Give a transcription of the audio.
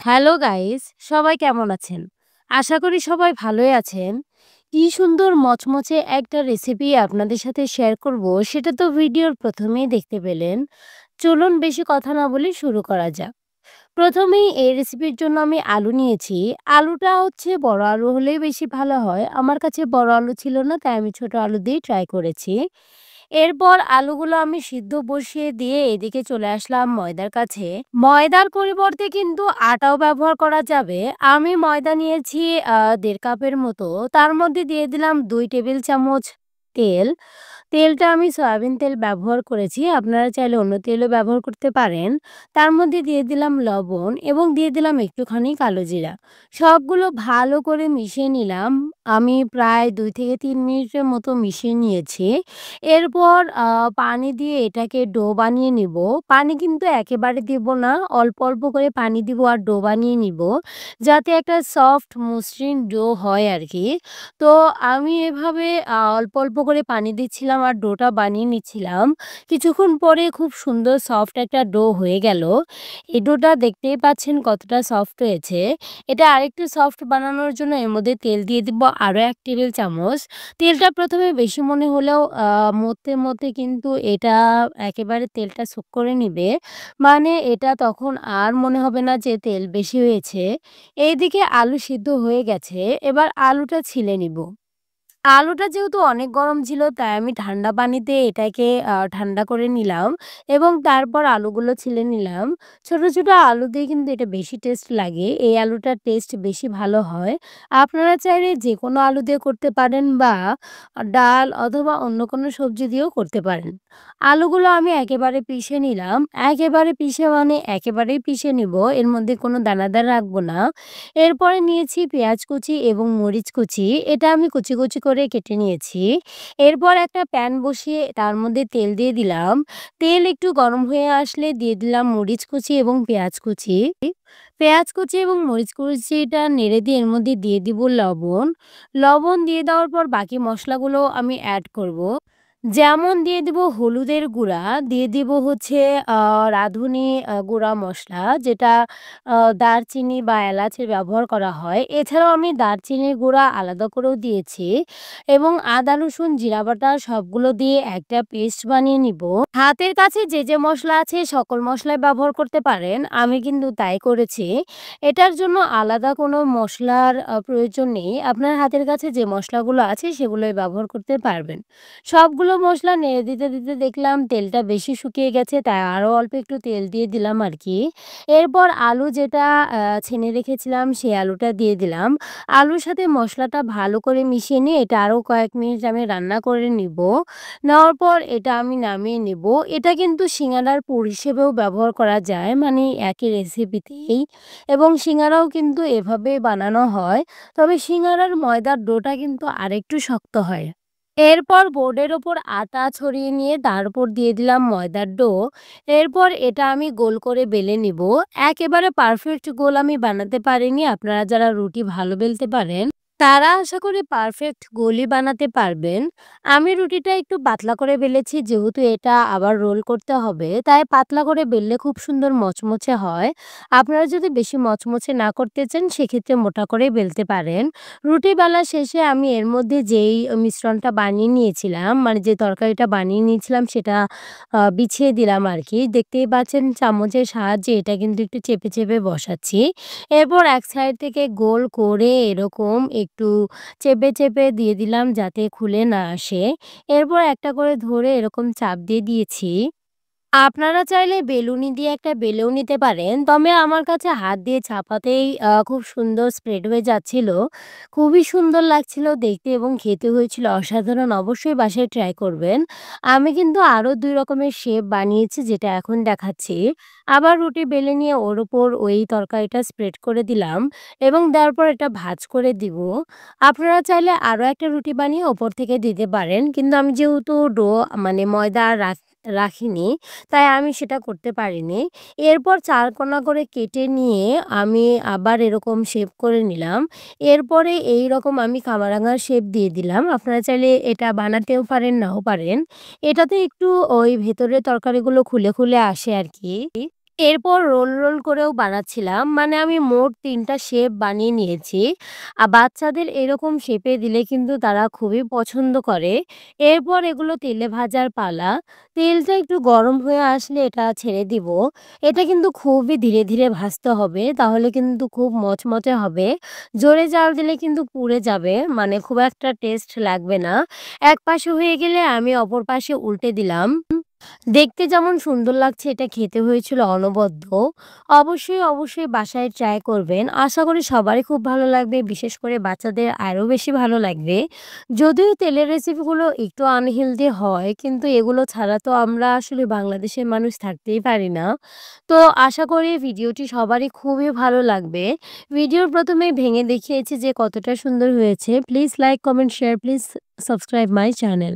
Hello guys, সবাই কেমন আছেন? আশা করি সবাই ভালোই আছেন। কি সুন্দর মচমচে একটা রেসিপি আপনাদের সাথে শেয়ার করব, সেটা তো ভিডিওর প্রথমেই দেখতে পেলেন। চলুন বেশি কথা না বলে শুরু করা যাক। প্রথমেই এই রেসিপির জন্য আমি আলু নিয়েছি। আলুটা হচ্ছে বড় আলু হলেই বেশি ভালো হয়। আমার কাছে বড় আলু ছিল না, তাই আমি ছোট আলু দিয়েই ট্রাই করেছি। এরপর আলুগুলো আমি সিদ্ধ বসিয়ে দিয়ে এদিকে চলে আসলাম ময়দার কাছে। ময়দার পরিবর্তে কিন্তু আটাও ব্যবহার করা যাবে। আমি ময়দা নিয়েছি ১.৫ কাপের মতো। তার মধ্যে দিয়ে দিলাম ২ টেবিল চামচ তেল। তেলটা আমি সয়াবিন তেল ব্যবহার করেছি। আপনারা চাইলে অন্য তেলও ব্যবহার করতে পারেন। তার মধ্যে দিয়ে দিলাম লবণ এবং দিয়ে দিলাম একটুখানি কালো জিরা। সবগুলো ভালো করে মিশিয়ে নিলাম। আমি প্রায় ২ থেকে ৩ মিনিটের মতো মিশিয়ে নিয়েছি। এরপর পানি দিয়ে এটাকে ডো বানিয়ে নিব। পানি কিন্তু একেবারে দিব না। অল্প, অল্প করে পানি দিব আর ডো বানিয়ে নিব। যাতে একটা সফট মসৃণ ডো হয় আরকি। তো আমি এভাবে অল্প, অল্প করে পানি দিচ্ছিলাম আর ডোটা বানিয়ে নিচ্ছিলাম। কিছুক্ষণ পরে খুব সুন্দর সফট একটা ডো হয়ে গেল। এই ডোটা দেখতেই পাচ্ছেন কতটা সফট হয়েছে। এটা আরেকটু সফট বানানোর জন্য এর মধ্যে তেল দিয়ে দিব আরও ১ টেবিল চামচ। তেলটা ১ম এ বেশি মনে হলেও মধ্যে, মধ্যে কিন্তু এটা একেবারে তেলটা শোক করে নিবে। মানে এটা তখন আর মনে হবে না যে তেল বেশি হয়েছে। এইদিকে আলু সিদ্ধ হয়ে গেছে। এবার আলুটা ছিলে নিব। আলুটা যেহেতু অনেক গরম ছিল, তাই আমি ঠান্ডা পানিতে এটাকে ঠান্ডা করে নিলাম এবং তারপর আলুগুলো ছিলে নিলাম। ছোট, ছোট আলু দিয়ে কিন্তু এটা বেশি টেস্ট লাগে। এই আলুটার টেস্ট বেশি ভালো হয়। আপনারা চাইলে যেকোনো আলু দিয়ে করতে পারেন বা ডাল অথবা অন্য কোনো সবজি দিয়েও করতে পারেন। আলুগুলো আমি একেবারে পিষে নিলাম। একেবারে পিষে মানে একেবারেই পিষে নিব। এর মধ্যে কোনো দানাদার রাখবো না। এরপরে নিয়েছি পেঁয়াজ কুচি এবং মরিচ কুচি। এটা আমি কুচি, কুচি করে কেটে নিয়েছি। এরপর একটা প্যান বসিয়ে তার মধ্যে তেল দিয়ে দিলাম। তেল একটু গরম হয়ে আসলে দিয়ে দিলাম মরিচ কুচি এবং পেঁয়াজ কুচি। পেঁয়াজ কুচি এবং মরিচ কুচিটা নেড়ে দিয়ে এর মধ্যে দিয়ে দিব লবণ। লবণ দিয়ে দেওয়ার পর বাকি মসলাগুলো আমি অ্যাড করব। যেমন দিয়ে দিব হলুদের গুঁড়া, দিয়ে দিব হচ্ছে আ রাঁধুনি গুঁড়া মসলা, যেটা দারচিনি বা এলাচে ব্যবহার করা হয়। এছাড়াও আমি দারচিনির গুঁড়া আলাদা করেও দিয়েছি এবং আদা, রসুন, জিরা বাটা সবগুলো দিয়ে একটা পেস্ট বানিয়ে নিব। হাতের কাছে যে মসলা আছে সকল মসলাই ব্যবহার করতে পারেন। আমি কিন্তু তাই করেছি। এটার জন্য আলাদা কোনো মসলার প্রয়োজন নেই। আপনার হাতের কাছে যে মসলাগুলো আছে সেগুলোই ব্যবহার করতে পারবেন। সবগুলো মসলা নেড়ে দিতে, দিতে দেখলাম তেলটা বেশি শুকিয়ে গেছে, তাই আরও অল্প একটু তেল দিয়ে দিলাম আরকি। এরপর আলু যেটা ছেনে রেখেছিলাম সেই আলুটা দিয়ে দিলাম। আলুর সাথে মসলাটা ভালো করে মিশিয়ে নিয়ে এটা আরও কয়েক মিনিট আমি রান্না করে নিব। নেওয়ার পর এটা আমি নামিয়ে নিব। এটা কিন্তু সিঙ্গাড়ার পুর হিসেবেও ব্যবহার করা যায়, মানে একই রেসিপিতেই, এবং সিঙ্গাড়াও কিন্তু এভাবেই বানানো হয়। তবে সিঙ্গাড়ার ময়দার ডোটা কিন্তু আরেকটু শক্ত হয়। এরপর বোর্ডের ওপর আটা ছড়িয়ে নিয়ে তার উপর দিয়ে দিলাম ময়দার ডো। এরপর এটা আমি গোল করে বেলে নিব। একেবারে পারফেক্ট গোল আমি বানাতে পারিনি। আপনারা যারা রুটি ভালো বেলতে পারেন, তারা আশা করি পারফেক্ট গোলই বানাতে পারবেন। আমি রুটিটা একটু পাতলা করে বেলেছি, যেহেতু এটা আবার রোল করতে হবে, তাই পাতলা করে বেললে খুব সুন্দর মচমচে হয়। আপনারা যদি বেশি মচমচে না করতে চান, সেক্ষেত্রে মোটা করেই বেলতে পারেন। রুটি বেলা শেষে আমি এর মধ্যে যেই মিশ্রণটা বানিয়ে নিয়েছিলাম, মানে যে তরকারিটা বানিয়ে নিয়েছিলাম সেটা বিছিয়ে দিলাম আরকি। দেখতেই পাচ্ছেন চামচের সাহায্যে এটা কিন্তু একটু চেপে, চেপে বসাচ্ছি। এরপর এক সাইড থেকে গোল করে এরকম একটু চেপে, চেপে দিয়ে দিলাম যাতে খুলে না আসে। এরপর একটা করে ধরে এরকম চাপ দিয়ে দিয়েছি। আপনারা চাইলে বেলুনি দিয়ে একটা বেলেও নিতে পারেন। তবে আমার কাছে হাত দিয়ে চাপাতেই খুব সুন্দর স্প্রেড হয়ে যাচ্ছিল। খুবই সুন্দর লাগছিল দেখতে এবং খেতে হয়েছিল অসাধারণ। অবশ্যই বাসায় ট্রাই করবেন। আমি কিন্তু আরও ২ রকমের শেপ বানিয়েছি, যেটা এখন দেখাচ্ছি। আবার রুটি বেলে নিয়ে ওর উপর ওই তরকারিটা স্প্রেড করে দিলাম এবং দেওয়ার পর এটা ভাঁজ করে দিব। আপনারা চাইলে আরও একটা রুটি বানিয়ে ওপর থেকে দিতে পারেন। কিন্তু আমি যেহেতু ডো মানে ময়দা রাখিনি, তাই আমি সেটা করতে পারিনি। এরপর ৪ কোনা করে কেটে নিয়ে আমি আবার এরকম শেপ করে নিলাম। এরপরে এইরকম আমি কামরাঙার শেপ দিয়ে দিলাম। আপনারা চাইলে এটা বানাতেও পারেন, নাও পারেন। এটাতে একটু ওই ভেতরের তরকারিগুলো খুলে, খুলে আসে আরকি। এরপর রোল করেও বানাচ্ছিলাম। মানে আমি মোট ৩ টা শেপ বানিয়ে নিয়েছি। বাচ্চাদের এরকম শেপে দিলে কিন্তু তারা খুবই পছন্দ করে। এরপর এগুলো তেলে ভাজার পালা। তেলটা একটু গরম হয়ে আসলে এটা ছেড়ে দিব। এটা কিন্তু খুবই ধীরে, ধীরে ভাজতে হবে। তাহলে কিন্তু খুব মচমচে হবে। জোরে জাল দিলে কিন্তু পুড়ে যাবে। মানে খুব একটা টেস্ট লাগবে না। এক পাশে হয়ে গেলে আমি অপর পাশে উল্টে দিলাম। দেখতে যেমন সুন্দর লাগছে এটা খেতে হয়েছিল অনবদ্য। অবশ্যই বাসায় ট্রাই করবেন। আশা করি সবারই খুব ভালো লাগবে। বিশেষ করে বাচ্চাদের আরও বেশি ভালো লাগবে। যদিও তেলের রেসিপিগুলো একটু আনহেলদি হয়, কিন্তু এগুলো ছাড়া তো আমরা আসলে বাংলাদেশের মানুষ থাকতেই পারি না। তো আশা করি ভিডিওটি সবারই খুবই ভালো লাগবে। ভিডিওর ১ম এই ভেঙে দেখিয়েছি যে কতটা সুন্দর হয়েছে। Please like, comment, share, please subscribe my channel.